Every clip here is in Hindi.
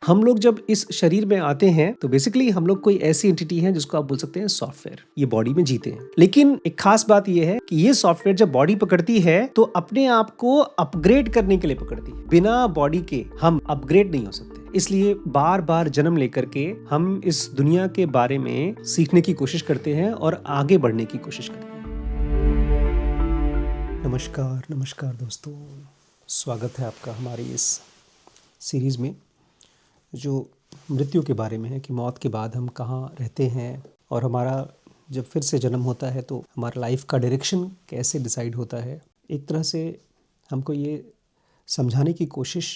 हम लोग जब इस शरीर में आते हैं तो बेसिकली हम लोग कोई ऐसी एंटिटी है जिसको आप बोल सकते हैं सॉफ्टवेयर। ये बॉडी में जीते हैं, लेकिन एक खास बात ये है कि ये सॉफ्टवेयर जब बॉडी पकड़ती है तो अपने आप को अपग्रेड करने के लिए पकड़ती है। बिना बॉडी के हम अपग्रेड नहीं हो सकते, इसलिए बार बार जन्म लेकर के हम इस दुनिया के बारे में सीखने की कोशिश करते हैं और आगे बढ़ने की कोशिश करते हैं। नमस्कार नमस्कार दोस्तों, स्वागत है आपका हमारी इस सीरीज़ में जो मृत्यु के बारे में है कि मौत के बाद हम कहाँ रहते हैं और हमारा जब फिर से जन्म होता है तो हमारा लाइफ का डायरेक्शन कैसे डिसाइड होता है। एक तरह से हमको ये समझाने की कोशिश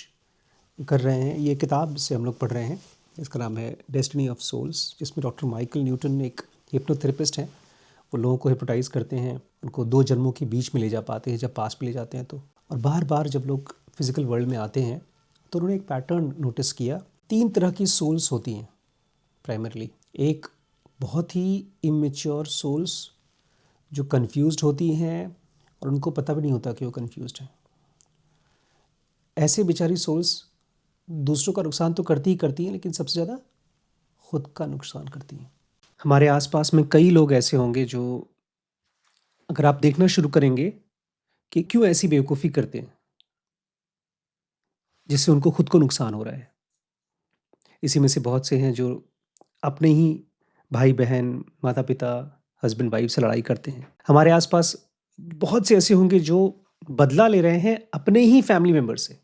कर रहे हैं। ये किताब से हम लोग पढ़ रहे हैं, इसका नाम है डेस्टिनी ऑफ सोल्स, जिसमें डॉक्टर माइकल न्यूटन एक हिप्नोथेरेपिस्ट हैं। वो लोगों को हिप्नोटाइज़ करते हैं, उनको 2 जन्मों के बीच में ले जा पाते हैं जब पास में ले जाते हैं तो। और बार बार जब लोग फिज़िकल वर्ल्ड में आते हैं तो उन्होंने एक पैटर्न नोटिस किया। 3 तरह की सोल्स होती हैं प्राइमरली। एक बहुत ही इमेच्योर सोल्स जो कंफ्यूज्ड होती हैं और उनको पता भी नहीं होता कि वो कंफ्यूज्ड हैं। ऐसे बेचारी सोल्स दूसरों का नुकसान तो करती ही करती हैं, लेकिन सबसे ज़्यादा खुद का नुकसान करती हैं। हमारे आसपास में कई लोग ऐसे होंगे जो, अगर आप देखना शुरू करेंगे कि क्यों ऐसी बेवकूफ़ी करते हैं जिससे उनको खुद को नुकसान हो रहा है। इसी में से बहुत से हैं जो अपने ही भाई बहन, माता पिता, हस्बैंड वाइफ से लड़ाई करते हैं। हमारे आसपास बहुत से ऐसे होंगे जो बदला ले रहे हैं अपने ही फैमिली मेम्बर से।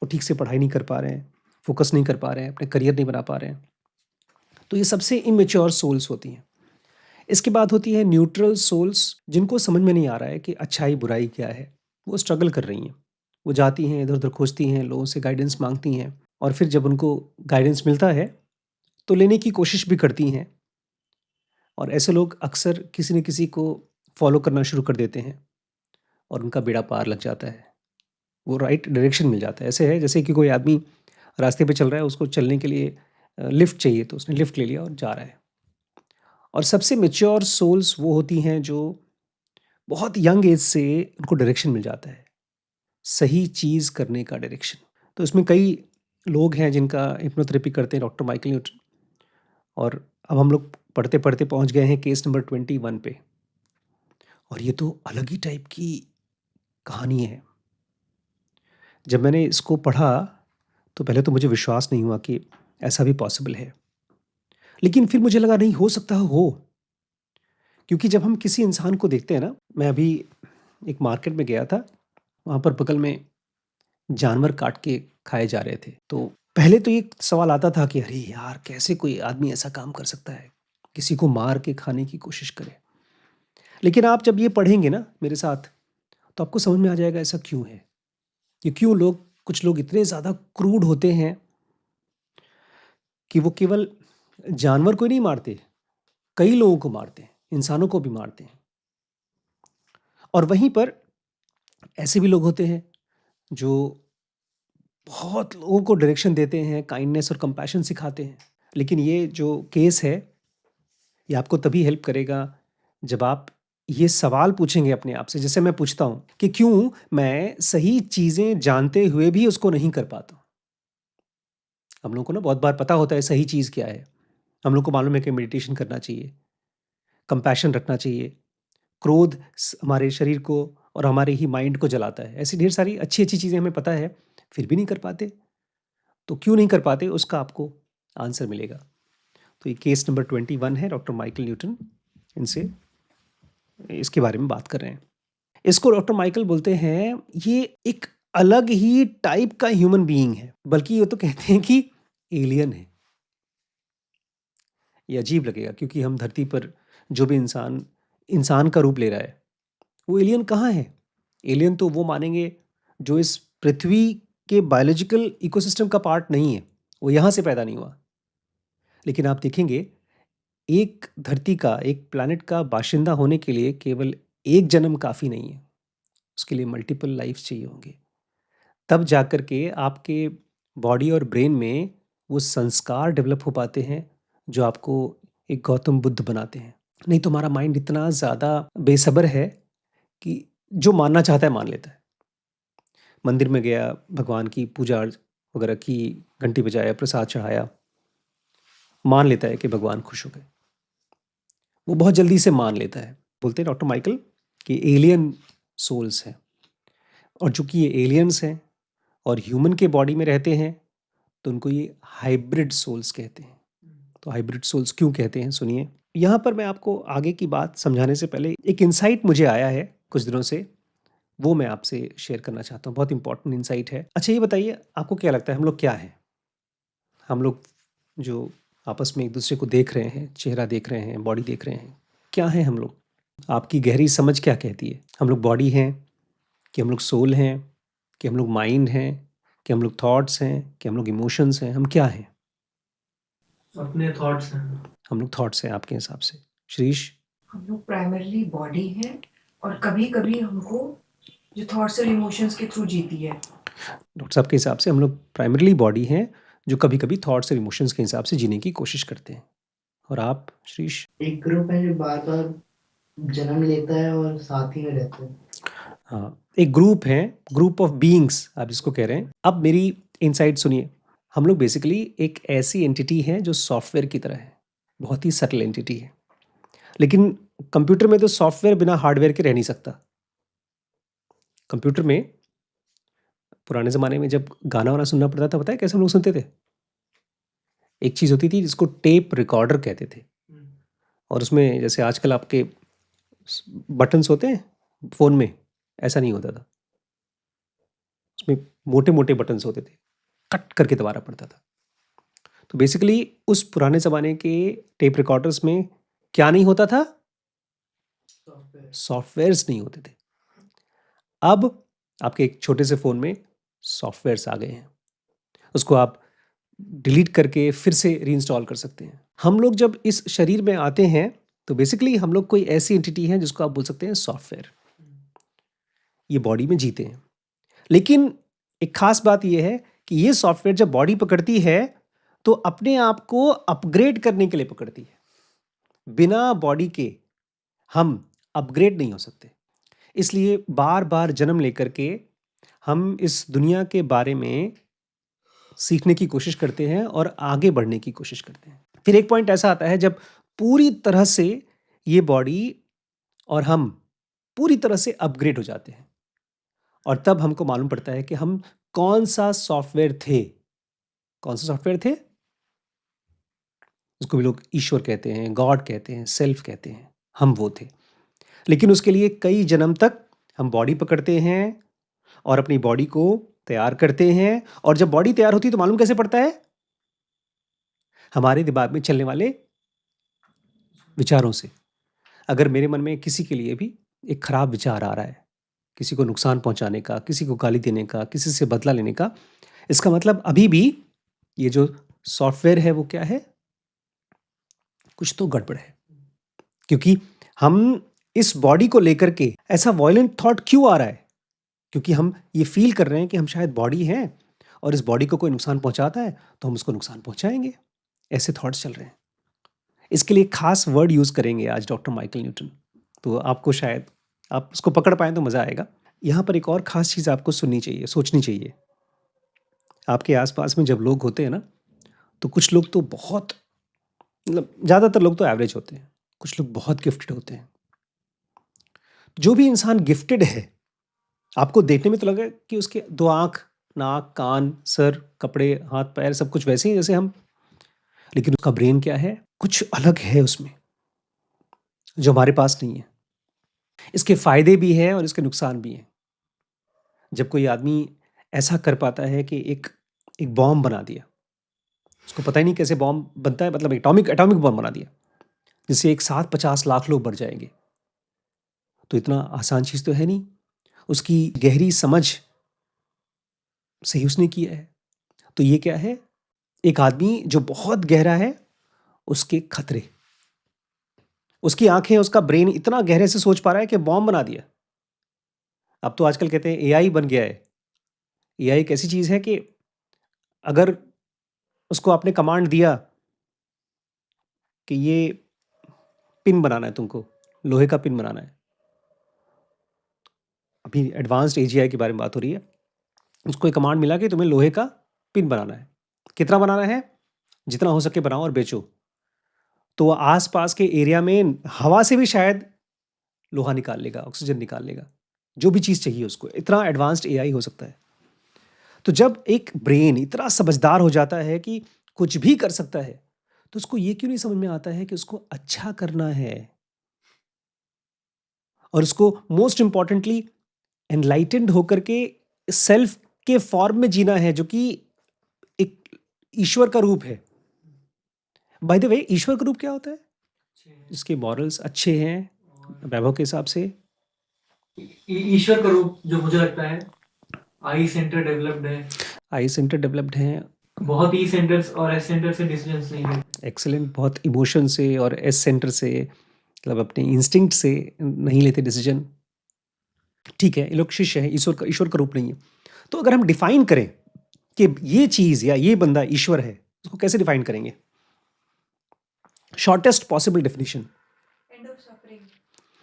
वो ठीक से पढ़ाई नहीं कर पा रहे हैं, फोकस नहीं कर पा रहे हैं, अपने करियर नहीं बना पा रहे हैं। तो ये सबसे इमेच्योर सोल्स होती हैं। इसके बाद होती है न्यूट्रल सोल्स, जिनको समझ में नहीं आ रहा है कि अच्छाई बुराई क्या है। वो स्ट्रगल कर रही हैं, वो जाती हैं इधर उधर, खोजती हैं, लोगों से गाइडेंस मांगती हैं, और फिर जब उनको गाइडेंस मिलता है तो लेने की कोशिश भी करती हैं। और ऐसे लोग अक्सर किसी न किसी को फॉलो करना शुरू कर देते हैं और उनका बेड़ा पार लग जाता है, वो राइट डायरेक्शन मिल जाता है। ऐसे है जैसे कि कोई आदमी रास्ते पे चल रहा है, उसको चलने के लिए लिफ्ट चाहिए, तो उसने लिफ्ट ले लिया और जा रहा है। और सबसे मैच्योर सोल्स वो होती हैं जो बहुत यंग एज से उनको डायरेक्शन मिल जाता है, सही चीज़ करने का डायरेक्शन। तो इसमें कई लोग हैं जिनका हिप्नोथेरेपी करते हैं डॉक्टर माइकल न्यूटन। और अब हम लोग पढ़ते पढ़ते पहुंच गए हैं केस नंबर 21 पे, और ये तो अलग ही टाइप की कहानी है। जब मैंने इसको पढ़ा तो पहले तो मुझे विश्वास नहीं हुआ कि ऐसा भी पॉसिबल है, लेकिन फिर मुझे लगा नहीं हो सकता हो। क्योंकि जब हम किसी इंसान को देखते हैं ना, मैं अभी एक मार्केट में गया था, वहाँ पर बगल में जानवर काट के खाए जा रहे थे। तो पहले तो ये सवाल आता था कि अरे यार, कैसे कोई आदमी ऐसा काम कर सकता है, किसी को मार के खाने की कोशिश करे। लेकिन आप जब ये पढ़ेंगे ना मेरे साथ, तो आपको समझ में आ जाएगा ऐसा क्यों है, कि क्यों कुछ लोग इतने ज़्यादा क्रूड होते हैं कि वो केवल जानवर को ही नहीं मारते, कई लोगों को मारते हैं, इंसानों को भी मारते हैं। और वहीं पर ऐसे भी लोग होते हैं जो बहुत लोगों को डायरेक्शन देते हैं, काइंडनेस और कंपैशन सिखाते हैं। लेकिन ये जो केस है, ये आपको तभी हेल्प करेगा जब आप ये सवाल पूछेंगे अपने आप से, जैसे मैं पूछता हूँ कि क्यों मैं सही चीज़ें जानते हुए भी उसको नहीं कर पाता हूँ। हम लोगों को ना बहुत बार पता होता है सही चीज़ क्या है। हम लोग को मालूम है कि मेडिटेशन करना चाहिए, कंपैशन रखना चाहिए। क्रोध हमारे शरीर को और हमारे ही माइंड को जलाता है। ऐसी ढेर सारी अच्छी अच्छी चीज़ें हमें पता है, फिर भी नहीं कर पाते। तो क्यों नहीं कर पाते, उसका आपको आंसर मिलेगा। तो ये केस नंबर 21 है, डॉक्टर माइकल न्यूटन इनसे इसके बारे में बात कर रहे हैं। इसको डॉक्टर माइकल बोलते हैं ये एक अलग ही टाइप का ह्यूमन बीइंग है, बल्कि ये तो कहते हैं कि एलियन है। ये अजीब लगेगा क्योंकि हम धरती पर जो भी इंसान इंसान का रूप ले रहा है, वो एलियन कहाँ है? एलियन तो वो मानेंगे जो इस पृथ्वी के बायोलॉजिकल इकोसिस्टम का पार्ट नहीं है, वो यहाँ से पैदा नहीं हुआ। लेकिन आप देखेंगे, एक धरती का, एक प्लैनेट का बाशिंदा होने के लिए केवल एक जन्म काफ़ी नहीं है, उसके लिए मल्टीपल लाइफ्स चाहिए होंगे। तब जाकर के आपके बॉडी और ब्रेन में वो संस्कार डेवलप हो पाते हैं जो आपको एक गौतम बुद्ध बनाते हैं। नहीं तो हमारा माइंड इतना ज़्यादा बेसब्र है कि जो मानना चाहता है मान लेता है। मंदिर में गया, भगवान की पूजा वगैरह की घंटी बजाया, प्रसाद चढ़ाया, मान लेता है कि भगवान खुश हो गए। वो बहुत जल्दी से मान लेता है। बोलते हैं डॉक्टर माइकल कि एलियन सोल्स हैं, और चूंकि ये एलियंस हैं और ह्यूमन के बॉडी में रहते हैं, तो उनको ये हाइब्रिड सोल्स कहते हैं। तो हाइब्रिड सोल्स क्यों कहते हैं, सुनिए। यहाँ पर मैं आपको आगे की बात समझाने से पहले एक इंसाइट मुझे आया है कुछ दिनों से, वो मैं आपसे शेयर करना चाहता हूँ। बहुत इंपॉर्टेंट इंसाइट है। अच्छा, ये बताइए, आपको क्या लगता है हम लोग क्या हैं? हम लोग जो आपस में एक दूसरे को देख रहे हैं, चेहरा देख रहे हैं, बॉडी देख रहे हैं, क्या हैं हम लोग? आपकी गहरी समझ क्या कहती है? हम लोग बॉडी हैं, कि हम लोग सोल हैं, कि हम लोग माइंड हैं, कि हम लोग थॉट्स हैं, कि हम लोग इमोशंस हैं? हम क्या हैं? अपने थॉट्स हैं। हम लोग थॉट्स हैं आपके हिसाब से। श्रीश? हम लोग प्राइमरली बॉडी है और कभी-कभी हमको जो थॉट्स और इमोशंस के थ्रू जीती है। डॉक्टर साहब के हिसाब से हम लोग प्राइमरीली बॉडी हैं, जो कभी-कभी थॉट्स और इमोशंस के हिसाब से जीने की कोशिश करते हैं। और आप श्रीश? एक ग्रुप है जो बार-बार जन्म लेता है और साथ ही में रहता है। हाँ, एक ग्रुप है, ग्रुप ऑफ बीइंग्स आप जिसको कह रहे हैं। अब मेरी इनसाइट सुनिए। हम लोग बेसिकली एक ऐसी एंटिटी है जो सॉफ्टवेयर की तरह है, बहुत ही सटल एंटिटी है। लेकिन कंप्यूटर में तो सॉफ्टवेयर बिना हार्डवेयर के रह नहीं सकता। कंप्यूटर में पुराने ज़माने में जब गाना वाना सुनना पड़ता था, पता है कैसे हम लोग सुनते थे? एक चीज़ होती थी जिसको टेप रिकॉर्डर कहते थे, और उसमें जैसे आजकल आपके बटन्स होते हैं फ़ोन में, ऐसा नहीं होता था। उसमें मोटे-मोटे बटन्स होते थे, कट करके दबाना पड़ता था। तो बेसिकली उस पुराने ज़माने के टेप रिकॉर्डर्स में क्या नहीं होता था? सॉफ्टवेयर्स नहीं होते थे। अब आपके एक छोटे से फ़ोन में सॉफ्टवेयर्स आ गए हैं। उसको आप डिलीट करके फिर से रीइंस्टॉल कर सकते हैं। हम लोग जब इस शरीर में आते हैं, तो बेसिकली हम लोग कोई ऐसी एंटिटी है जिसको आप बोल सकते हैं सॉफ्टवेयर। ये बॉडी में जीते हैं। लेकिन एक खास बात ये है कि ये सॉफ्टवेयर जब बॉडी पकड़ती है, तो अपने आप को अपग्रेड करने के लिए पकड़ती है। बिना बॉडी के हम अपग्रेड नहीं हो सकते। इसलिए बार-बार जन्म लेकर के हम इस दुनिया के बारे में सीखने की कोशिश करते हैं और आगे बढ़ने की कोशिश करते हैं। फिर एक पॉइंट ऐसा आता है जब पूरी तरह से ये बॉडी और हम पूरी तरह से अपग्रेड हो जाते हैं, और तब हमको मालूम पड़ता है कि हम कौन-सा सॉफ्टवेयर थे। कौन-सा सॉफ्टवेयर थे? उसको भी लोग ईश्वर कहते हैं, गॉड कहते हैं, सेल्फ कहते हैं। हम वो थे। लेकिन उसके लिए कई जन्म तक हम बॉडी पकड़ते हैं और अपनी बॉडी को तैयार करते हैं, और जब बॉडी तैयार होती है तो मालूम कैसे पड़ता है? हमारे दिमाग में चलने वाले विचारों से। अगर मेरे मन में किसी के लिए भी एक खराब विचार आ रहा है, किसी को नुकसान पहुंचाने का, किसी को गाली देने का, किसी से बदला लेने का, इसका मतलब अभी भी ये जो सॉफ्टवेयर है वो क्या है? कुछ तो गड़बड़ है। क्योंकि हम इस बॉडी को लेकर के ऐसा वॉयलेंट थॉट क्यों आ रहा है? क्योंकि हम ये फील कर रहे हैं कि हम शायद बॉडी हैं, और इस बॉडी को कोई नुकसान पहुंचाता है तो हम उसको नुकसान पहुंचाएंगे। ऐसे थॉट्स चल रहे हैं। इसके लिए खास वर्ड यूज़ करेंगे आज डॉक्टर माइकल न्यूटन, तो आपको शायद आप उसको पकड़ पाएँ तो मज़ा आएगा। यहाँ पर एक और ख़ास चीज़ आपको सुननी चाहिए, सोचनी चाहिए। आपके आस-पास में जब लोग होते हैं ना, तो कुछ लोग तो बहुत, मतलब ज़्यादातर लोग तो एवरेज होते हैं, कुछ लोग बहुत गिफ्टेड होते हैं। जो भी इंसान गिफ्टेड है, आपको देखने में तो लगे कि उसके 2 आँख, नाक, कान, सर, कपड़े, हाथ-पैर सब कुछ वैसे ही जैसे हम, लेकिन उसका ब्रेन क्या है? कुछ अलग है उसमें, जो हमारे पास नहीं है। इसके फ़ायदे भी हैं और इसके नुकसान भी हैं। जब कोई आदमी ऐसा कर पाता है कि एक एक बॉम्ब बना दिया, उसको पता ही नहीं कैसे बॉम्ब बनता है, मतलब एटॉमिक एटॉमिक बॉम्ब बना दिया, जिससे एक साथ 50 लाख लोग मर जाएँगे। तो इतना आसान चीज़ तो है नहीं। उसकी गहरी समझ से ही उसने किया है। तो ये क्या है? एक आदमी जो बहुत गहरा है, उसके खतरे। उसकी आँखें, उसका ब्रेन इतना गहरे से सोच पा रहा है कि बॉम्ब बना दिया। अब तो आजकल कहते हैं एआई बन गया है। एआई एक ऐसी चीज़ है कि अगर उसको आपने कमांड दिया कि ये पिन बनाना है तुमको, लोहे का पिन बनाना है। अभी एडवांस्ड एजीआई के बारे में बात हो रही है। उसको एक कमांड मिला कि तुम्हें लोहे का पिन बनाना है। कितना बनाना है? जितना हो सके बनाओ और बेचो। तो आसपास के एरिया में हवा से भी शायद लोहा निकाल लेगा, ऑक्सीजन निकाल लेगा, जो भी चीज़ चाहिए उसको। इतना एडवांस्ड एआई हो सकता है। तो जब एक ब्रेन इतना समझदार हो जाता है कि कुछ भी कर सकता है, तो उसको ये क्यों नहीं समझ में आता है कि उसको अच्छा करना है और उसको मोस्ट इंपॉर्टेंटली एनलाइटेंड होकर के सेल्फ के फॉर्म में जीना है, जो कि एक ईश्वर का रूप है। बाय द वे, ईश्वर का रूप क्या होता है? जिसके मॉरल्स अच्छे हैं वैभव के हिसाब से। ईश्वर का रूप जो मुझे लगता है आई सेंटर डेवलप्ड है, आई सेंटर डेवलप्ड हैं, बहुत ई सेंटर्स और एस सेंटर से डिसीजंस नहीं लेते। एक्सेलेंट, बहुत इमोशन से और एस सेंटर से, मतलब अपने इंस्टिंक्ट से नहीं लेते डिसीजन। ठीक है, ये लोग शिष्य हैं, ईश्वर का रूप नहीं है। तो अगर हम डिफाइन करें कि ये चीज़ या ये बंदा ईश्वर है, उसको कैसे डिफाइन करेंगे? Shortest possible definition. End of suffering.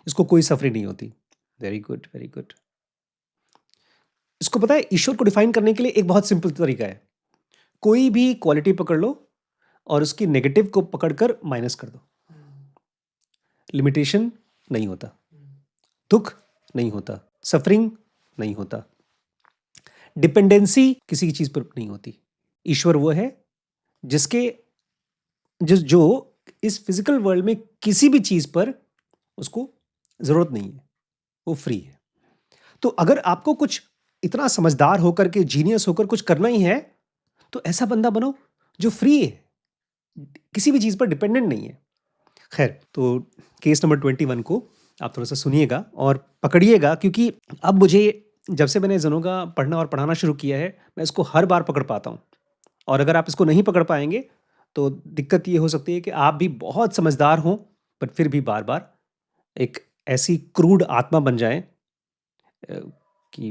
इसको कोई सफरिंग नहीं होती। Very good, very good. इसको पता है, ईश्वर को डिफाइन करने के लिए एक बहुत सिंपल तरीका है। कोई भी क्वालिटी पकड़ लो और उसकी नेगेटिव को पकड़कर माइनस कर दो। लिमिटेशन नहीं होता, दुख नहीं होता, सफरिंग नहीं होता, डिपेंडेंसी किसी की चीज पर नहीं होती। ईश्वर वो है जो इस फिजिकल वर्ल्ड में किसी भी चीज पर उसको जरूरत नहीं है, वो फ्री है। तो अगर आपको कुछ इतना समझदार होकर के, जीनियस होकर कुछ करना ही है, तो ऐसा बंदा बनो जो फ्री है, किसी भी चीज पर डिपेंडेंट नहीं है। खैर, तो केस नंबर 21 को आप थोड़ा सा सुनिएगा और पकड़िएगा, क्योंकि अब मुझे, जब से मैंने जनोगा पढ़ना और पढ़ाना शुरू किया है, मैं इसको हर बार पकड़ पाता हूँ। और अगर आप इसको नहीं पकड़ पाएंगे तो दिक्कत ये हो सकती है कि आप भी बहुत समझदार हों, पर फिर भी बार बार एक ऐसी क्रूड आत्मा बन जाएं कि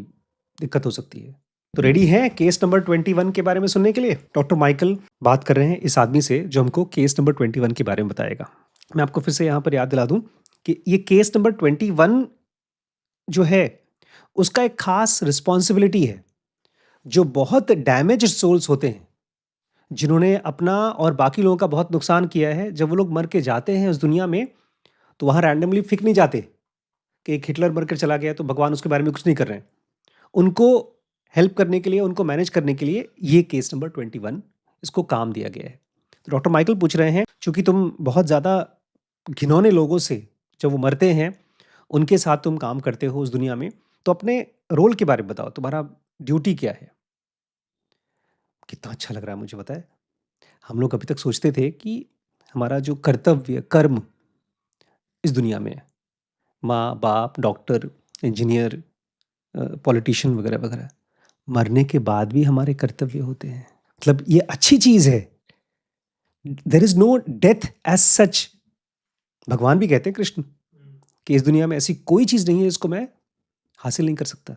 दिक्कत हो सकती है। तो रेडी हैं केस नंबर 21 के बारे में सुनने के लिए? डॉक्टर माइकल बात कर रहे हैं इस आदमी से जो हमको केस नंबर 21 के बारे में बताएगा। मैं आपको फिर से यहाँ पर याद दिला दूं कि ये केस नंबर 21 जो है, उसका एक खास रिस्पॉन्सिबिलिटी है। जो बहुत डैमेज सोल्स होते हैं, जिन्होंने अपना और बाकी लोगों का बहुत नुकसान किया है, जब वो लोग मर के जाते हैं उस दुनिया में, तो वहाँ रैंडमली फिक नहीं जाते कि एक हिटलर मर कर चला गया तो भगवान उसके बारे में कुछ नहीं कर रहे हैं। उनको हेल्प करने के लिए, उनको मैनेज करने के लिए ये केस नंबर 21 इसको काम दिया गया है। तो डॉक्टर माइकल पूछ रहे हैं, चूंकि तुम बहुत ज़्यादा घिनौने लोगों से, जब वो मरते हैं, उनके साथ तुम काम करते हो उस दुनिया में, तो अपने रोल के बारे में बताओ, तुम्हारा ड्यूटी क्या है? कितना अच्छा लग रहा है मुझे, बताए। हम लोग अभी तक सोचते थे कि हमारा जो कर्तव्य, कर्म इस दुनिया में है, माँ बाप, डॉक्टर, इंजीनियर, पॉलिटिशियन वगैरह वगैरह, मरने के बाद भी हमारे कर्तव्य होते हैं। मतलब ये अच्छी चीज़ है। There is no death as such. भगवान भी कहते हैं, कृष्ण, कि इस दुनिया में ऐसी कोई चीज़ नहीं है जिसको मैं हासिल नहीं कर सकता,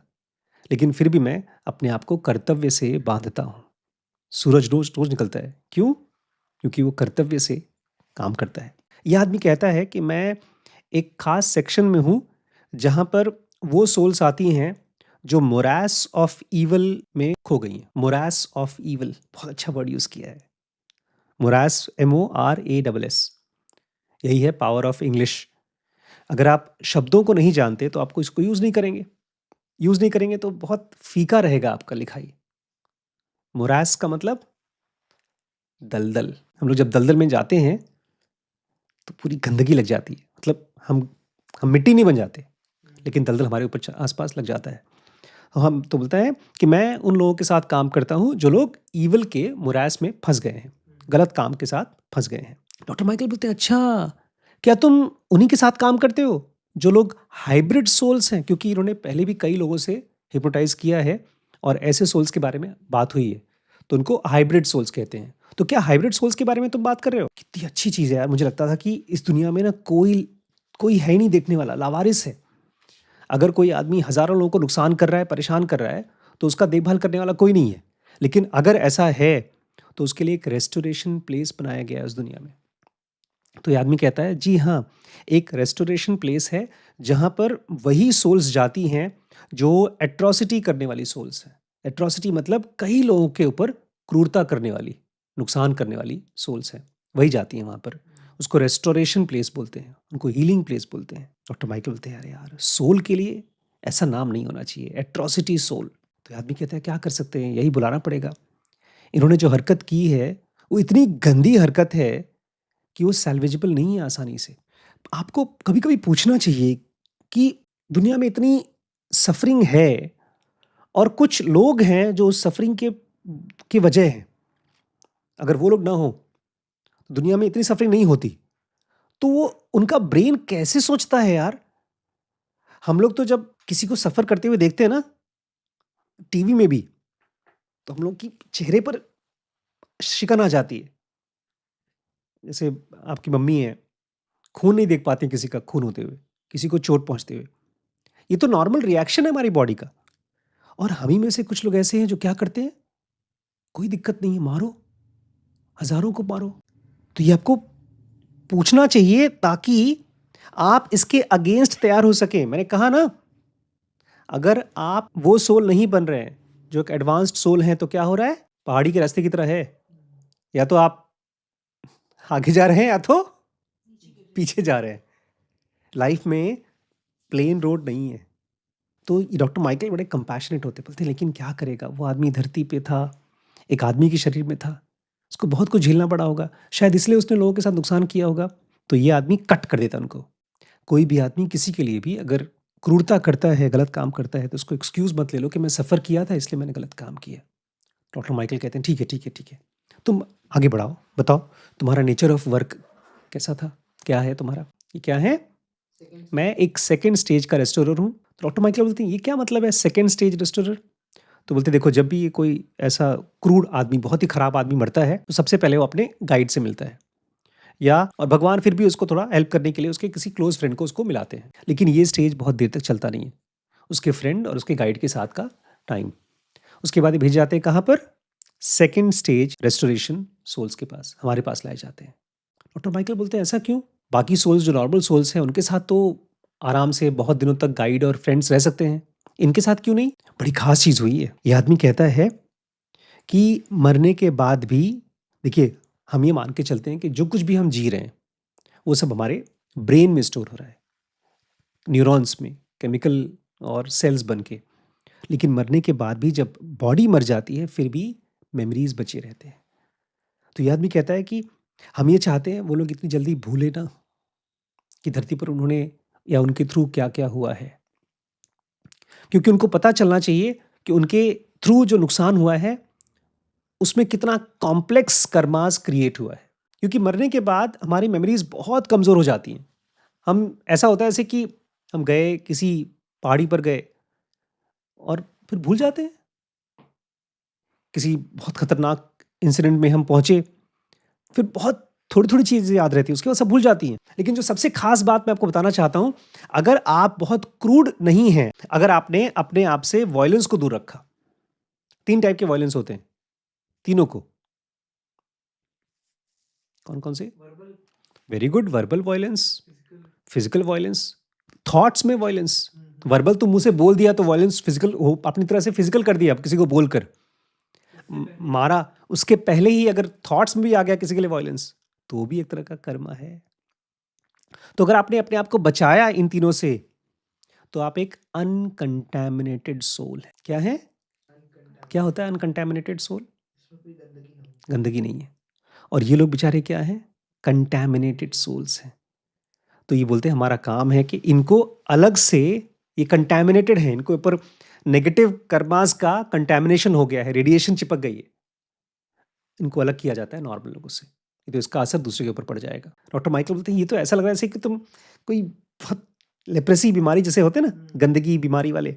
लेकिन फिर भी मैं अपने आप को कर्तव्य से बांधता हूँ। सूरज रोज रोज निकलता है, क्यों? क्योंकि वो कर्तव्य से काम करता है। यह आदमी कहता है कि मैं एक खास सेक्शन में हूँ जहाँ पर वो सोल्स आती हैं जो मोरास ऑफ ईवल में खो गई हैं। मोरास ऑफ ईवल, बहुत अच्छा वर्ड यूज़ किया है। मोरास, MORASS, यही है पावर ऑफ इंग्लिश। अगर आप शब्दों को नहीं जानते तो आपको इसको यूज़ नहीं करेंगे। यूज़ नहीं करेंगे तो बहुत फीका रहेगा आपका लिखाई। मोरास का मतलब दलदल। हम लोग जब दलदल में जाते हैं तो पूरी गंदगी लग जाती है। मतलब हम मिट्टी नहीं बन जाते, लेकिन दलदल हमारे ऊपर आसपास लग जाता है। हम तो बोलते हैं कि मैं उन लोगों के साथ काम करता हूँ जो लोग ईवल के मोरास में फंस गए हैं, गलत काम के साथ फंस गए हैं। डॉक्टर माइकल बोलते हैं, अच्छा, क्या तुम उन्हीं के साथ काम करते हो जो लोग हाइब्रिड सोल्स हैं? क्योंकि इन्होंने पहले भी कई लोगों से हिप्नोटाइज किया है और ऐसे सोल्स के बारे में बात हुई है, तो उनको हाइब्रिड सोल्स कहते हैं। तो क्या हाइब्रिड सोल्स के बारे में तुम बात कर रहे हो? कितनी अच्छी चीज़ है यार। मुझे लगता था कि इस दुनिया में ना कोई है ही नहीं देखने वाला, लावारिस है। अगर कोई आदमी हज़ारों लोगों को नुकसान कर रहा है, परेशान कर रहा है, तो उसका देखभाल करने वाला कोई नहीं है। लेकिन अगर ऐसा है तो उसके लिए एक रेस्टोरेशन प्लेस बनाया गया है उस दुनिया में। तो ये आदमी कहता है, जी हाँ, एक रेस्टोरेशन प्लेस है जहाँ पर वही सोल्स जाती हैं जो एट्रॉसिटी करने वाली सोल्स हैं। एट्रॉसिटी मतलब कई लोगों के ऊपर क्रूरता करने वाली, नुकसान करने वाली सोल्स हैं, वही जाती हैं वहाँ पर। उसको रेस्टोरेशन प्लेस बोलते हैं, उनको हीलिंग प्लेस बोलते हैं। डॉक्टर माइकल बोलते हैं, अरे यार, सोल के लिए ऐसा नाम नहीं होना चाहिए, एट्रोसिटी सोल। तो आदमी कहता है क्या कर सकते हैं, यही बुलाना पड़ेगा। इन्होंने जो हरकत की है वो इतनी गंदी हरकत है कि वो सैल्वेजेबल नहीं है आसानी से। आपको कभी कभी पूछना चाहिए कि दुनिया में इतनी सफरिंग है और कुछ लोग हैं जो उस सफरिंग के वजह हैं, अगर वो लोग ना हो तो दुनिया में इतनी सफरिंग नहीं होती। तो वो उनका ब्रेन कैसे सोचता है यार। हम लोग तो जब किसी को सफर करते हुए देखते हैं ना टीवी में भी, तो हम लोग की चेहरे पर शिकन आ जाती है। जैसे आपकी मम्मी है, खून नहीं देख पाती किसी का खून होते हुए, किसी को चोट पहुंचते हुए। ये तो नॉर्मल रिएक्शन है हमारी बॉडी का। और हम ही में से कुछ लोग ऐसे हैं जो क्या करते हैं, कोई दिक्कत नहीं है, मारो, हजारों को मारो। तो ये आपको पूछना चाहिए ताकि आप इसके अगेंस्ट तैयार हो सके। मैंने कहा ना, अगर आप वो सोल नहीं बन रहे हैं जो एक एडवांस्ड सोल हैं, तो क्या हो रहा है, पहाड़ी के रास्ते की तरह है। या तो आप आगे जा रहे हैं या तो पीछे जा रहे हैं। लाइफ में प्लेन रोड नहीं है। तो डॉक्टर माइकल बड़े कंपैशनेट होते, बोलते लेकिन क्या करेगा, वो आदमी धरती पे था, एक आदमी के शरीर में था, उसको बहुत कुछ झेलना पड़ा होगा, शायद इसलिए उसने लोगों के साथ नुकसान किया होगा। तो ये आदमी कट कर देता उनको। कोई भी आदमी किसी के लिए भी अगर क्रूरता करता है, गलत काम करता है, तो उसको एक्सक्यूज मत ले लो कि मैं सफ़र किया था इसलिए मैंने गलत काम किया। डॉक्टर माइकल कहते हैं ठीक है ठीक है ठीक है, तुम आगे बढ़ाओ, बताओ तुम्हारा नेचर ऑफ वर्क कैसा था, क्या है तुम्हारा, ये क्या है। मैं एक सेकेंड स्टेज का रेस्टोरर हूँ। तो डॉक्टर माइकल बोलते हैं ये क्या मतलब है सेकेंड स्टेज रेस्टोरर। तो बोलते देखो, जब भी ये कोई ऐसा क्रूड आदमी, बहुत ही खराब आदमी मरता है, तो सबसे पहले वो अपने गाइड से मिलता है, या और भगवान फिर भी उसको थोड़ा हेल्प करने के लिए उसके किसी क्लोज फ्रेंड को उसको मिलाते हैं। लेकिन ये स्टेज बहुत देर तक चलता नहीं है, उसके फ्रेंड और उसके गाइड के साथ का टाइम। उसके बाद ये भेजे जाते हैं कहाँ पर, सेकेंड स्टेज रेस्टोरेशन सोल्स के पास, हमारे पास लाए जाते हैं। डॉक्टर माइकल बोलते हैं ऐसा क्यों, बाकी सोल्स जो नॉर्मल सोल्स हैं उनके साथ तो आराम से बहुत दिनों तक गाइड और फ्रेंड्स रह सकते हैं, इनके साथ क्यों नहीं। बड़ी खास चीज़ हुई है। ये आदमी कहता है कि मरने के बाद भी, देखिए हम ये मान के चलते हैं कि जो कुछ भी हम जी रहे हैं वो सब हमारे ब्रेन में स्टोर हो रहा है, न्यूरॉन्स में केमिकल और सेल्स बन के। लेकिन मरने के बाद भी जब बॉडी मर जाती है फिर भी मेमोरीज बचे रहते हैं। तो ये आदमी कहता है कि हम ये चाहते हैं वो लोग इतनी जल्दी भूले ना कि धरती पर उन्होंने या उनके थ्रू क्या क्या हुआ है, क्योंकि उनको पता चलना चाहिए कि उनके थ्रू जो नुकसान हुआ है उसमें कितना कॉम्प्लेक्स कर्मास क्रिएट हुआ है। क्योंकि मरने के बाद हमारी मेमोरीज बहुत कमज़ोर हो जाती हैं। हम, ऐसा होता है जैसे कि हम गए किसी पहाड़ी पर गए और फिर भूल जाते हैं। किसी बहुत खतरनाक इंसिडेंट में हम पहुंचे, फिर बहुत थोड़ी थोड़ी चीज़ें याद रहती हैं, उसके बाद सब भूल जाती हैं। लेकिन जो सबसे खास बात मैं आपको बताना चाहता हूं, अगर आप बहुत क्रूड नहीं हैं, अगर आपने अपने आप से वायलेंस को दूर रखा, 3 टाइप के वायलेंस होते हैं, तीनों को, कौन कौन से, verbal, very good, verbal violence, physical, physical violence, thoughts में वायलेंस। वर्बल तो मुंह से बोल दिया तो वायलेंस फिजिकल हो, अपनी तरह से फिजिकल कर दिया किसी को बोलकर मारा। उसके पहले ही अगर थॉट्स में भी आ गया किसी के लिए वायलेंस, तो भी एक तरह का कर्मा है। तो अगर आपने अपने आप को बचाया इन तीनों से, तो आप एक अनकंटैमिनेटेड सोल है। क्या है, क्या होता है अनकंटैमिनेटेड सोल, इसमें कोई गंदगी ना हो। गंदगी नहीं है। और ये लोग बेचारे क्या हैं, कंटैमिनेटेड सोल्स हैं। तो ये बोलते हैं हमारा काम है कि इनको अलग से, ये कंटैमिनेटेड है, इनको ऊपर नेगेटिव कर्मास का कंटैमिनेशन हो गया है, रेडिएशन चिपक गई है, इनको अलग किया जाता है नॉर्मल लोगों से। तो इसका असर दूसरे के ऊपर पड़ जाएगा। डॉक्टर माइकल बोलते हैं ये तो ऐसा लग रहा है जैसे कि तुम कोई बहुत लेप्रेसी बीमारी जैसे होते हैं ना, गंदगी बीमारी वाले,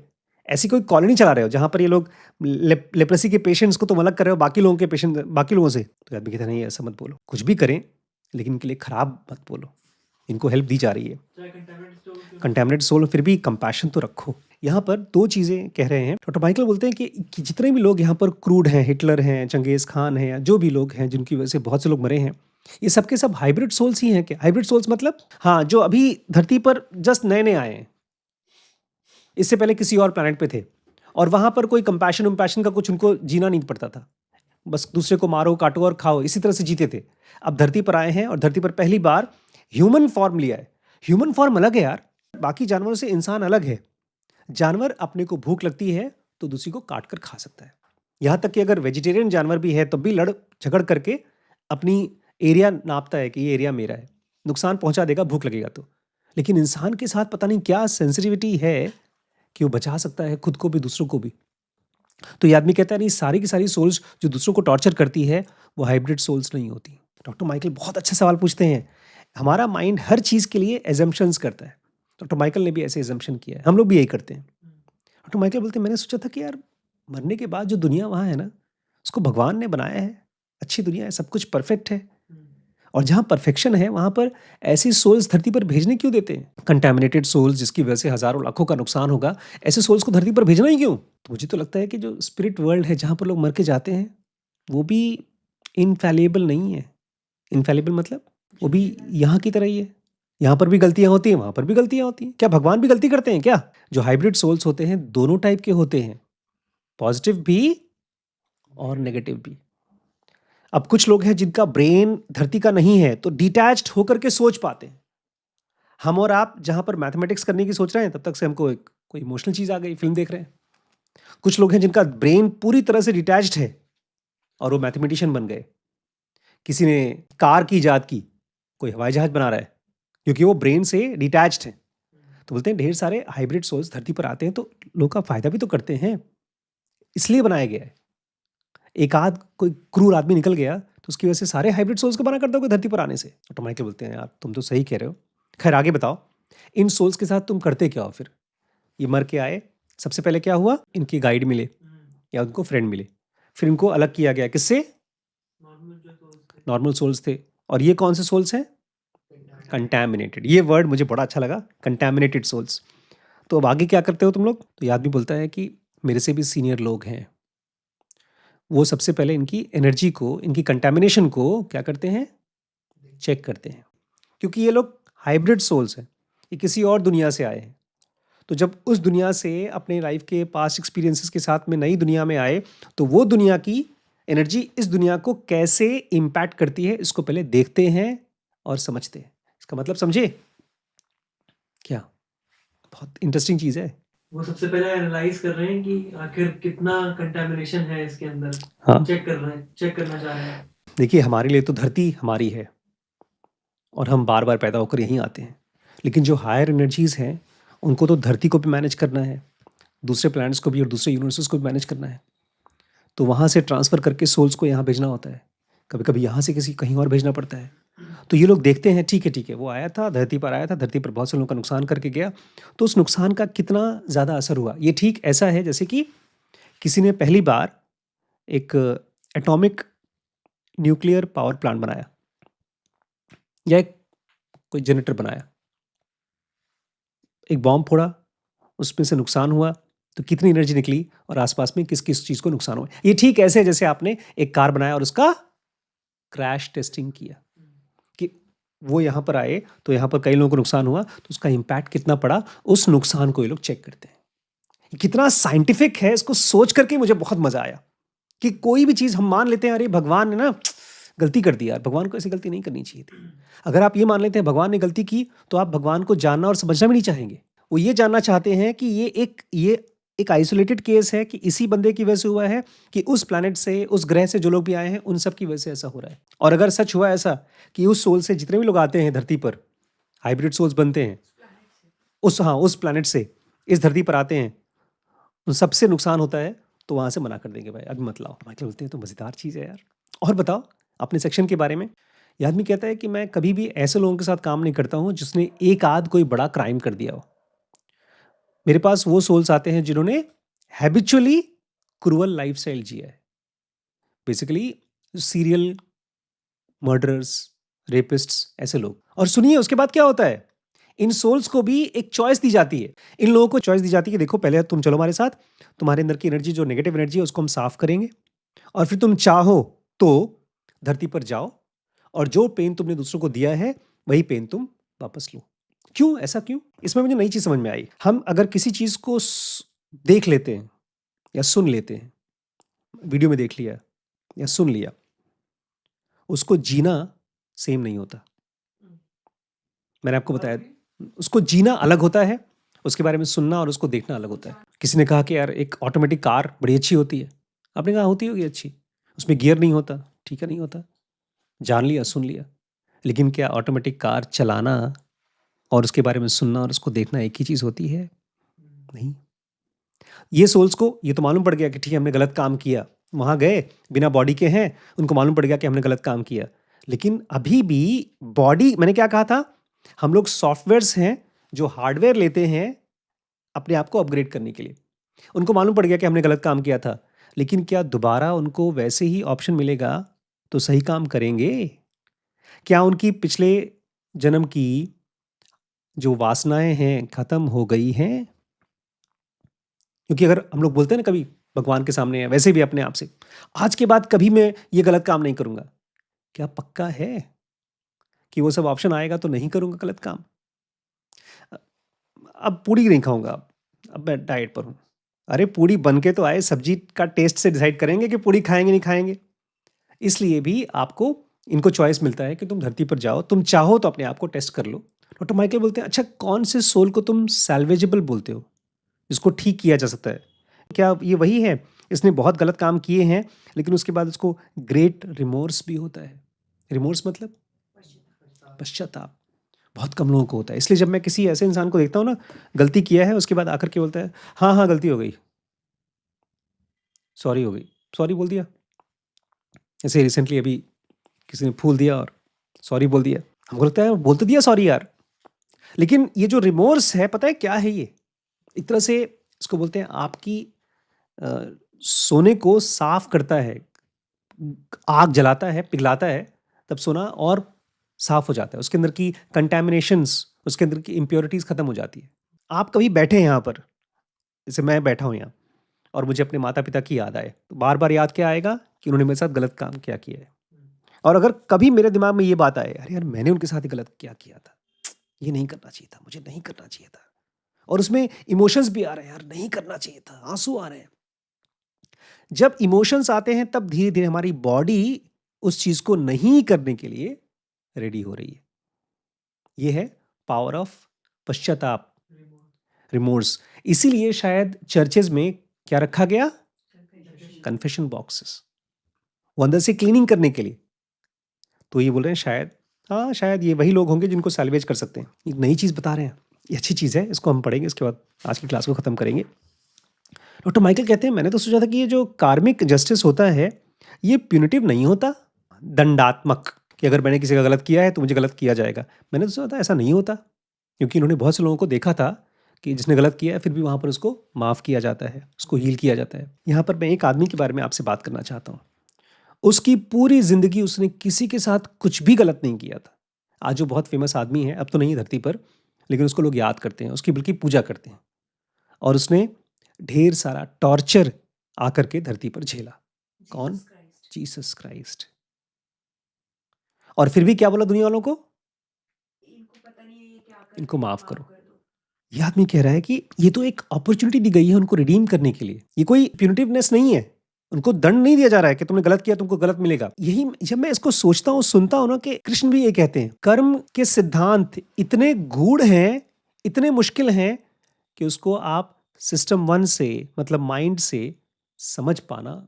ऐसी कोई कॉलोनी चला रहे हो जहाँ पर ये लोग लेप्रेसी के पेशेंट्स को तुम अलग कर रहे हो बाकी लोगों के पेशेंट, बाकी लोगों से। तो आदमी कहते हैं नहीं ऐसा मत बोलो, कुछ भी करें लेकिन इनके लिए खराब मत बोलो, इनको हेल्प दी जा रही है। चाहे contaminated soul क्यों ना कंटैमिनेट सोल, फिर भी कंपैशन तो रखो। यहाँ पर 2 चीज़ें कह रहे हैं डॉक्टर माइकल। बोलते हैं कि जितने भी लोग यहाँ पर क्रूड हैं, हिटलर हैं, चंगेज़ खान हैं, या जो भी लोग हैं जिनकी वजह से बहुत से लोग मरे हैं, ये सबके सब हाइब्रिड सोल्स ही हैं। क्या हाइब्रिड सोल्स मतलब, हाँ, जो अभी धरती पर जस्ट नए नए आए हैं, इससे पहले किसी और प्लैनेट पे थे और वहाँ पर कोई कंपैशन वम्पैशन का कुछ उनको जीना नहीं पड़ता था। बस दूसरे को मारो, काटो और खाओ, इसी तरह से जीते थे। अब धरती पर आए हैं और धरती पर पहली बार ह्यूमन फॉर्म लिया है। ह्यूमन फॉर्म अलग है यार, बाकी जानवरों से इंसान अलग है। जानवर अपने को भूख लगती है तो दूसरी को काट कर खा सकता है। यहाँ तक कि अगर वेजिटेरियन जानवर भी है तब भी लड़ झगड़ करके अपनी एरिया नापता है कि ये एरिया मेरा है, नुकसान पहुंचा देगा भूख लगेगा तो। लेकिन इंसान के साथ पता नहीं क्या सेंसिटिविटी है कि वो बचा सकता है खुद को भी दूसरों को भी। तो ये आदमी कहता है नहीं, सारी की सारी सोल्स जो दूसरों को टॉर्चर करती है वो हाइब्रिड सोल्स नहीं होती। डॉक्टर माइकल बहुत अच्छा सवाल पूछते हैं। हमारा माइंड हर चीज़ के लिए एजम्पशंस करता है। डॉक्टर माइकल ने भी ऐसे एजम्पशन किया है, हम लोग भी यही करते हैं। डॉक्टर माइकल बोलते हैं मैंने सोचा था कि यार मरने के बाद जो दुनिया वहाँ है ना, उसको भगवान ने बनाया है, अच्छी दुनिया है, सब कुछ परफेक्ट है। और जहाँ परफेक्शन है वहाँ पर ऐसी सोल्स धरती पर भेजने क्यों देते हैं? कंटैमिनेटेड सोल्स जिसकी वजह से हज़ारों लाखों का नुकसान होगा, ऐसे सोल्स को धरती पर भेजना ही क्यों? तो मुझे तो लगता है कि जो स्पिरिट वर्ल्ड है जहाँ पर लोग मर के जाते हैं वो भी इनफैलिएबल नहीं है। इनफैलिएबल मतलब वो भी यहाँ की तरह ही है। यहाँ पर भी गलतियाँ होती हैं, वहाँ पर भी गलतियाँ होती हैं। क्या भगवान भी गलती करते हैं क्या? जो हाइब्रिड सोल्स होते हैं दोनों टाइप के होते हैं, पॉजिटिव भी और नेगेटिव भी। अब कुछ लोग हैं जिनका ब्रेन धरती का नहीं है तो डिटैच्ड होकर के सोच पाते हैं। हम और आप जहाँ पर मैथमेटिक्स करने की सोच रहे हैं तब तक से हमको एक कोई इमोशनल चीज़ आ गई, फिल्म देख रहे हैं। कुछ लोग हैं जिनका ब्रेन पूरी तरह से डिटैच्ड है और वो मैथमेटिशियन बन गए। किसी ने कार की इजाद की, कोई हवाई जहाज बना रहा है क्योंकि वो ब्रेन से डिटैच्ड है। तो बोलते हैं ढेर सारे हाइब्रिड सोल्स धरती पर आते हैं तो लोगों का फायदा भी तो करते हैं, इसलिए बनाया गया है। एक आध कोई क्रूर आदमी निकल गया तो उसकी वजह से सारे हाइब्रिड सोल्स को मना कर दोगे धरती पर आने से? तो माइकल बोलते हैं यार तुम तो सही कह रहे हो। खैर आगे बताओ, इन सोल्स के साथ तुम करते क्या हो फिर? ये मर के आए, सबसे पहले क्या हुआ? इनकी गाइड मिले या उनको फ्रेंड मिले, फिर इनको अलग किया गया। किससे? नॉर्मल सोल्स थे। और ये कौन से सोल्स हैं? कंटैमिनेटेड। ये वर्ड मुझे बड़ा अच्छा लगा, कंटैमिनेटेड सोल्स। तो अब आगे क्या करते हो तुम लोग? तो ये आदमी बोलता है कि मेरे से भी सीनियर लोग हैं, वो सबसे पहले इनकी एनर्जी को, इनकी कंटैमिनेशन को क्या करते हैं? चेक करते हैं। क्योंकि ये लोग हाइब्रिड सोल्स हैं, ये किसी और दुनिया से आए हैं। तो जब उस दुनिया से अपने लाइफ के पास्ट एक्सपीरियंसेस के साथ में नई दुनिया में आए तो वो दुनिया की एनर्जी इस दुनिया को कैसे इम्पैक्ट करती है इसको पहले देखते हैं और समझते हैं। इसका मतलब समझे क्या? बहुत इंटरेस्टिंग चीज़ है। वो सबसे पहले एनालाइज कर रहे हैं कि आखिर कितना कंटामिनेशन है इसके अंदर। हाँ। चेक कर रहे हैं, चेक करना चाह रहे हैं। देखिए हमारे लिए तो धरती हमारी है और हम बार बार पैदा होकर यहीं आते हैं, लेकिन जो हायर एनर्जीज़ हैं उनको तो धरती को भी मैनेज करना है, दूसरे प्लैनेट्स को भी और दूसरे यूनिवर्सेस को भी मैनेज करना है। तो वहाँ से ट्रांसफ़र करके सोल्स को यहाँ भेजना होता है, कभी कभी यहाँ से किसी कहीं और भेजना पड़ता है। तो ये लोग देखते हैं ठीक है वो आया था, धरती पर आया था, धरती पर बहुत से लोगों का नुकसान करके गया, तो उस नुकसान का कितना ज़्यादा असर हुआ। ये ठीक ऐसा है जैसे कि किसी ने पहली बार एक एटॉमिक न्यूक्लियर पावर प्लांट बनाया या एक कोई जनरेटर बनाया, एक बॉम्ब फोड़ा, उसमें से नुकसान हुआ तो कितनी एनर्जी निकली और आसपास में किस किस चीज़ को नुकसान हुआ। ये ठीक ऐसे है जैसे आपने एक कार बनाया और उसका क्रैश टेस्टिंग किया कि वो यहाँ पर आए तो यहाँ पर कई लोगों को नुकसान हुआ तो उसका इम्पैक्ट कितना पड़ा, उस नुकसान को ये लोग चेक करते हैं। ये कितना साइंटिफिक है, इसको सोच करके मुझे बहुत मज़ा आया कि कोई भी चीज़ हम मान लेते हैं अरे भगवान ने ना गलती कर दी यार, भगवान को ऐसी गलती नहीं करनी चाहिए थी। अगर आप ये मान लेते हैं भगवान ने गलती की तो आप भगवान को जानना और समझना भी नहीं चाहेंगे। वो ये जानना चाहते हैं कि ये एक आइसोलेटेड केस है कि इसी बंदे की वजह से हुआ है कि उस प्लैनेट से, उस ग्रह से जो लोग भी आए हैं उन सब की वजह से ऐसा हो रहा है। और अगर सच हुआ ऐसा कि उस सोल से जितने भी लोग आते हैं धरती पर हाइब्रिड सोल्स बनते हैं, उस प्लैनेट से इस धरती पर आते हैं, उन सबसे नुकसान होता है तो वहाँ से मना कर देंगे, भाई अभी मत लाओ। माइकल बोलते हैं तो मज़ेदार चीज़ है यार। और बताओ अपने सेक्शन के बारे में। ये आदमी कहता है कि मैं कभी भी ऐसे लोगों के साथ काम नहीं करता हूँ जिसने एक आध कोई बड़ा क्राइम कर दिया हो। मेरे पास वो सोल्स आते हैं जिन्होंने हैबिचुअली क्रूअल लाइफस्टाइल जिया है, बेसिकली सीरियल मर्डरर्स, रेपिस्ट्स, ऐसे लोग। और सुनिए उसके बाद क्या होता है, इन सोल्स को भी एक चॉइस दी जाती है। इन लोगों को चॉइस दी जाती है कि देखो पहले तुम चलो हमारे साथ, तुम्हारे अंदर की एनर्जी जो नेगेटिव एनर्जी है उसको हम साफ करेंगे और फिर तुम चाहो तो धरती पर जाओ और जो पेन तुमने दूसरों को दिया है वही पेन तुम वापस लो। क्यों ऐसा क्यों? इसमें मुझे नई चीज़ समझ में आई। हम अगर किसी चीज़ को देख लेते हैं या सुन लेते हैं, वीडियो में देख लिया, या सुन लिया, उसको जीना सेम नहीं होता। मैंने आपको बताया, उसको जीना अलग होता है, उसके बारे में सुनना और उसको देखना अलग होता है। किसी ने कहा कि यार एक ऑटोमेटिक कार बड़ी अच्छी होती है, आपने कहा होती होगी अच्छी, उसमें गियर नहीं होता, ठीक है नहीं होता, जान लिया सुन लिया। लेकिन क्या ऑटोमेटिक कार चलाना और उसके बारे में सुनना और उसको देखना एक ही चीज़ होती है? नहीं। ये सोल्स को ये तो मालूम पड़ गया कि ठीक है हमने गलत काम किया, वहाँ गए बिना बॉडी के हैं, उनको मालूम पड़ गया कि हमने गलत काम किया। लेकिन अभी भी बॉडी, मैंने क्या कहा था, हम लोग सॉफ्टवेयर्स हैं जो हार्डवेयर लेते हैं अपने आप को अपग्रेड करने के लिए। उनको मालूम पड़ गया कि हमने गलत काम किया था, लेकिन क्या दोबारा उनको वैसे ही ऑप्शन मिलेगा तो सही काम करेंगे? क्या उनकी पिछले जन्म की जो वासनाएं हैं खत्म हो गई हैं? क्योंकि अगर हम लोग बोलते हैं ना कभी भगवान के सामने या वैसे भी अपने आप से, आज के बाद कभी मैं ये गलत काम नहीं करूंगा, क्या पक्का है कि वो सब ऑप्शन आएगा तो नहीं करूंगा गलत काम? अब पूड़ी नहीं खाऊंगा, अब मैं डाइट पर हूँ। अरे पूड़ी बन के तो आए, सब्जी का टेस्ट से डिसाइड करेंगे कि पूड़ी खाएंगे नहीं खाएंगे। इसलिए भी आपको इनको चॉइस मिलता है कि तुम धरती पर जाओ, तुम चाहो तो अपने आप को टेस्ट कर लो। डॉक्टर माइकल बोलते हैं अच्छा कौन से सोल को तुम सैल्वेजेबल बोलते हो, जिसको ठीक किया जा सकता है? क्या ये वही है, इसने बहुत गलत काम किए हैं लेकिन उसके बाद उसको ग्रेट रिमोर्स भी होता है? रिमोर्स मतलब पश्चाताप। बहुत कम लोगों को होता है। इसलिए जब मैं किसी ऐसे इंसान को देखता हूँ ना, गलती किया है उसके बाद आकर के बोलता है हाँ हाँ गलती हो गई, सॉरी हो गई, सॉरी बोल दिया। ऐसे रिसेंटली अभी किसी ने फूल दिया और सॉरी बोल दिया, हमको लगता है बोल तो दिया सॉरी यार। लेकिन ये जो रिमोर्स है, पता है क्या है ये? एक तरह से इसको बोलते हैं आपकी अ, सोने को साफ करता है, आग जलाता है, पिघलाता है, तब सोना और साफ हो जाता है, उसके अंदर की कंटेमिनेशंस, उसके अंदर की इम्प्योरिटीज़ खत्म हो जाती है। आप कभी बैठे हैं यहाँ पर, जैसे मैं बैठा हूँ यहाँ, और मुझे अपने माता पिता की याद आए, तो बार बार याद क्या आएगा कि उन्होंने मेरे साथ गलत काम क्या किया है। और अगर कभी मेरे दिमाग में ये बात आए, अरे यार मैंने उनके साथ ही गलत क्या किया था, ये नहीं करना चाहिए था, मुझे नहीं करना चाहिए था, और उसमें इमोशंस भी आ रहे हैं, यार नहीं करना चाहिए था, आंसू आ रहे हैं। जब इमोशंस आते हैं तब धीरे धीरे हमारी बॉडी उस चीज को नहीं करने के लिए रेडी हो रही है। ये है पावर ऑफ पश्चाताप, रिमोर्स। इसीलिए शायद चर्चेज में क्या रखा गया, कन्फेशन बॉक्सेस, वो अंदर से क्लीनिंग करने के लिए। तो ये बोल रहे हैं शायद, हाँ शायद ये वही लोग होंगे जिनको सैल्वेज कर सकते हैं। एक नई चीज़ बता रहे हैं, ये अच्छी चीज़ है, इसको हम पढ़ेंगे, इसके बाद आज की क्लास को ख़त्म करेंगे। डॉक्टर माइकल कहते हैं मैंने तो सोचा था कि ये जो कार्मिक जस्टिस होता है ये प्यूनिटिव नहीं होता, दंडात्मक, कि अगर मैंने किसी का गलत किया है तो मुझे गलत किया जाएगा। मैंने तो सोचा था ऐसा नहीं होता, क्योंकि इन्होंने बहुत से लोगों को देखा था कि जिसने गलत किया है फिर भी वहाँ पर उसको माफ़ किया जाता है, उसको हील किया जाता है। यहाँ पर मैं एक आदमी के बारे में आपसे बात करना चाहता हूँ। उसकी पूरी ज़िंदगी उसने किसी के साथ कुछ भी गलत नहीं किया था। आज वो बहुत फेमस आदमी है, अब तो नहीं है धरती पर, लेकिन उसको लोग याद करते हैं, उसकी बल्कि पूजा करते हैं। और उसने ढेर सारा टॉर्चर आकर के धरती पर झेला। कौन? Jesus Christ. और फिर भी क्या बोला दुनिया वालों को, इनको माफ करो। ये आदमी कह रहा है कि ये तो एक अपॉर्चुनिटी दी गई है उनको रिडीम करने के लिए, ये कोई प्यूनिटिवनेस नहीं है, उनको दंड नहीं दिया जा रहा है कि तुमने गलत किया तुमको गलत मिलेगा। यही जब मैं इसको सोचता हूँ, सुनता हूँ ना, कि कृष्ण भी ये कहते हैं कर्म के सिद्धांत इतने गूढ़ हैं, इतने मुश्किल हैं कि उसको आप सिस्टम 1 से, मतलब माइंड से समझ पाना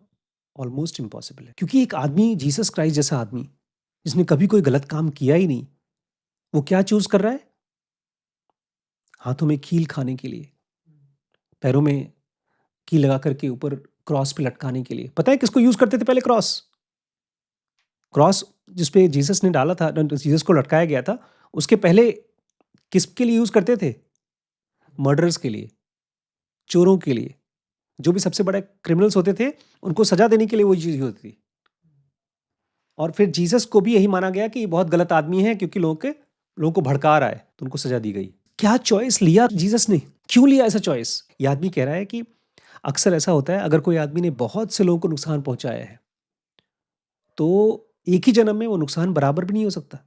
ऑलमोस्ट इम्पॉसिबल है। क्योंकि एक आदमी, जीसस क्राइस्ट जैसा आदमी, जिसने कभी कोई गलत काम किया ही नहीं, वो क्या चूज कर रहा है? हाथों में कील खाने के लिए, पैरों में कील लगा करके ऊपर क्रॉस पे लटकाने के लिए। पता है किसको यूज करते थे पहले? क्रॉस, क्रॉस जिसपे जीसस ने डाला था, जीसस को लटकाया गया था, उसके पहले किसके लिए यूज करते थे? मर्डरर्स के लिए, चोरों के लिए, जो भी सबसे बड़े क्रिमिनल्स होते थे उनको सजा देने के लिए वो चीज होती थी। और फिर जीसस को भी यही माना गया कि ये बहुत गलत आदमी है क्योंकि लोगों को भड़का रहा है, तो उनको सजा दी गई। क्या चॉइस लिया जीसस ने? क्यों लिया ऐसा चॉइस? ये आदमी कह रहा है कि अक्सर ऐसा होता है, अगर कोई आदमी ने बहुत से लोगों को नुकसान पहुंचाया है तो एक ही जन्म में वो नुकसान बराबर भी नहीं हो सकता।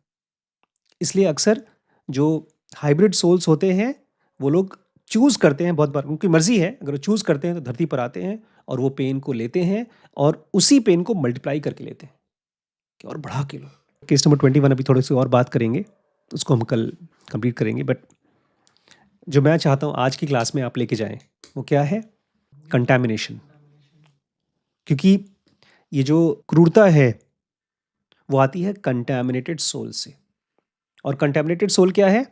इसलिए अक्सर जो हाइब्रिड सोल्स होते हैं वो लोग चूज करते हैं, बहुत बार उनकी मर्जी है, अगर वो चूज करते हैं तो धरती पर आते हैं और वो पेन को लेते हैं और उसी पेन को मल्टीप्लाई करके लेते हैं कि और बढ़ा के लो। केस नंबर 21 अभी थोड़ी सी और बात करेंगे, उसको हम कल कंप्लीट करेंगे। बट जो मैं चाहता हूँ आज की क्लास में आप लेके जाएं वो क्या है? कंटैमिनेशन। क्योंकि ये जो क्रूरता है वो आती है कंटैमिनेटेड सोल से। और कंटैमिनेटेड सोल क्या है?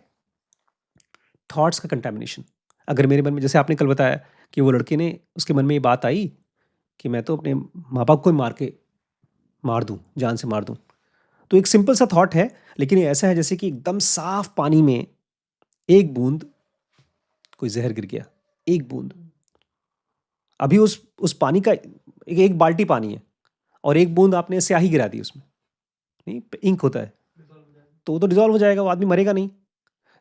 थॉट्स का कंटैमिनेशन। अगर मेरे मन में, जैसे आपने कल बताया कि वो लड़के ने, उसके मन में ये बात आई कि मैं तो अपने माँ बाप को ही मार दूँ, जान से मार दूँ। तो एक सिंपल सा थॉट है, लेकिन ये ऐसा है जैसे कि एकदम साफ पानी में एक बूंद कोई जहर गिर गया, एक बूंद। अभी उस पानी का एक बाल्टी पानी है और एक बूंद आपने स्याही गिरा दी उसमें, नहीं इंक होता है, तो वो तो डिजॉल्व हो जाएगा, वो आदमी मरेगा नहीं।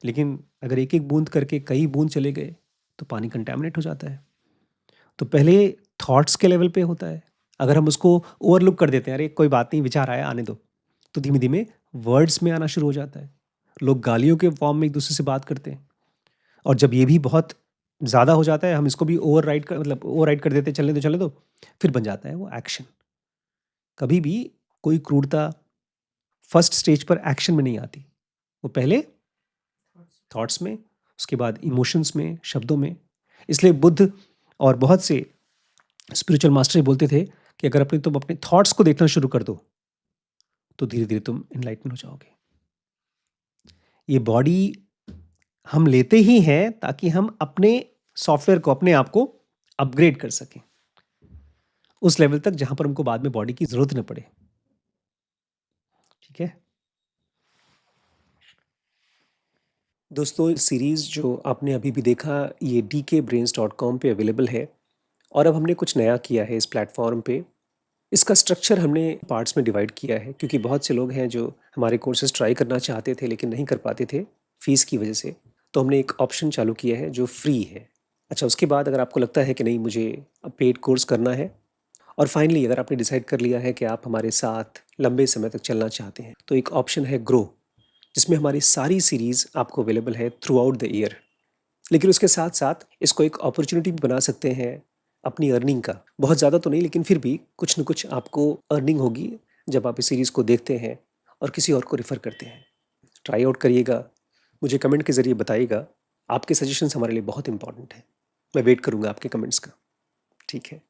लेकिन अगर एक एक बूंद करके कई बूंद चले गए तो पानी कंटैमिनेट हो जाता है। तो पहले थॉट्स के लेवल पे होता है, अगर हम उसको ओवरलुक कर देते हैं, अरे कोई बात नहीं, विचार आया आने दो, तो धीमे धीमे वर्ड्स में आना शुरू हो जाता है। लोग गालियों के फॉर्म में एक दूसरे से बात करते हैं, और जब ये भी बहुत ज़्यादा हो जाता है, हम इसको भी ओवरराइड कर देते हैं, चलने दो, फिर बन जाता है वो एक्शन। कभी भी कोई क्रूरता फर्स्ट स्टेज पर एक्शन में नहीं आती, वो पहले थॉट्स में, उसके बाद इमोशंस में, शब्दों में। इसलिए बुद्ध और बहुत से स्पिरिचुअल मास्टर बोलते थे कि अगर तुम अपने थॉट्स को देखना शुरू कर दो तो धीरे धीरे तुम इनलाइटन हो जाओगे। ये बॉडी हम लेते ही हैं ताकि हम अपने सॉफ्टवेयर को, अपने आप को अपग्रेड कर सकें उस लेवल तक जहां पर हमको बाद में बॉडी की जरूरत न पड़े। ठीक है दोस्तों, सीरीज जो आपने अभी भी देखा ये dkbrains.com पे अवेलेबल है, और अब हमने कुछ नया किया है इस प्लेटफॉर्म पे। इसका स्ट्रक्चर हमने पार्ट्स में डिवाइड किया है, क्योंकि बहुत से लोग हैं जो हमारे कोर्सेज ट्राई करना चाहते थे लेकिन नहीं कर पाते थे फीस की वजह से। तो हमने एक ऑप्शन चालू किया है जो फ्री है। अच्छा, उसके बाद अगर आपको लगता है कि नहीं मुझे अब पेड कोर्स करना है, और फाइनली अगर आपने डिसाइड कर लिया है कि आप हमारे साथ लंबे समय तक चलना चाहते हैं, तो एक ऑप्शन है ग्रो, जिसमें हमारी सारी सीरीज़ आपको अवेलेबल है थ्रू आउट द ईयर। लेकिन उसके साथ साथ इसको एक अपॉर्चुनिटी भी बना सकते हैं अपनी अर्निंग का। बहुत ज़्यादा तो नहीं, लेकिन फिर भी कुछ न कुछ आपको अर्निंग होगी जब आप इस सीरीज़ को देखते हैं और किसी और को रेफ़र करते हैं। ट्राई आउट करिएगा, मुझे कमेंट के ज़रिए बताइएगा। आपके सजेशंस हमारे लिए बहुत इंपॉर्टेंट हैं। मैं वेट करूँगा आपके कमेंट्स का। ठीक है।